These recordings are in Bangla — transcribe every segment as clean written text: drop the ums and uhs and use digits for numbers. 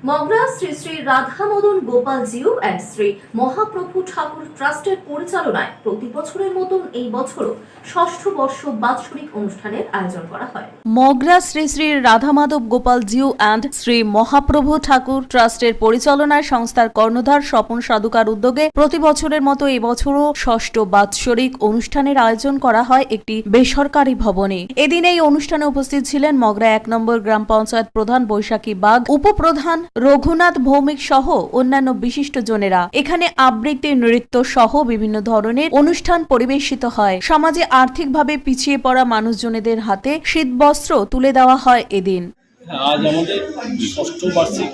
মগরা শ্রী শ্রী রাধা মদন গোপাল জিউ অ্যান্ড শ্রী মহাপ্রভু ঠাকুর ট্রাস্টের পরিচালনায় প্রতি বছরের মতন এই বছরও ষষ্ঠ বর্ষ বাৎসরিক অনুষ্ঠানের আয়োজন করা হয়। মগরা শ্রী শ্রী রাধামাধব গোপাল জিউ অ্যান্ড শ্রী মহাপ্রভু ঠাকুর ট্রাস্টের পরিচালনায় সংস্থার কর্ণধার স্বপন সাধুকার উদ্যোগে প্রতি বছরের মতো এবছরও ষষ্ঠ বাৎসরিক অনুষ্ঠানের আয়োজন করা হয় একটি বেসরকারি ভবনে। এদিন এই অনুষ্ঠানে উপস্থিত ছিলেন মগরা ১ নম্বর গ্রাম পঞ্চায়েত প্রধান বৈশাখী বাগ, উপপ্রধান রঘুনাথ ভৌমিক সহ অন্যান্য বিশিষ্ট জনেরা। এখানে আবৃত্তি, নৃত্য সহ বিভিন্ন ধরনের অনুষ্ঠান পরিবেশিত হয়। সমাজে আর্থিকভাবে পিছিয়ে পড়া মানুষজনেদের হাতে শীতবস্ত্র তুলে দেওয়া হয় এদিন। আজ আমাদের ষষ্ঠ বার্ষিক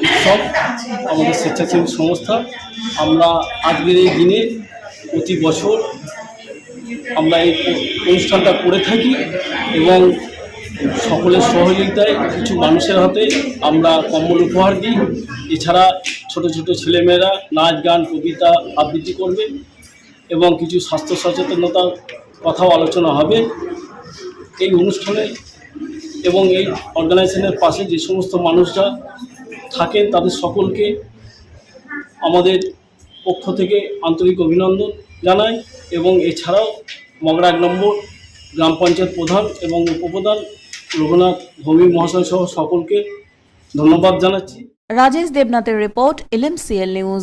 উৎসব, আমাদের স্বেচ্ছাসেবী সংস্থা। আমরা আজকের এই দিনে প্রতি বছর আমরা এই অনুষ্ঠানটা করে থাকি এবং সকলের সহযোগিতায় কিছু মানুষের হাতে আমরা কম্বল উপহার দিই। এছাড়া ছোট ছোট ছেলেমেয়েরা নাচ, গান, কবিতা আবৃত্তি করবে এবং কিছু স্বাস্থ্য সচেতনতার কথাও আলোচনা হবে এই অনুষ্ঠানে। এবং এই অর্গানাইজেশনের পাশে যে সমস্ত মানুষরা থাকেন তাদের সকলকে আমাদের পক্ষ থেকে আন্তরিক অভিনন্দন জানাই। এবং এছাড়াও মগরা ১ নম্বর গ্রাম পঞ্চায়েত প্রধান এবং উপপ্রধান রঘুনাথ ভৌমিক মহাশয় সহ সকলকে ধন্যবাদ জানাচ্ছি। রাজেশ দেবনাথের রিপোর্ট, LMCL নিউজ।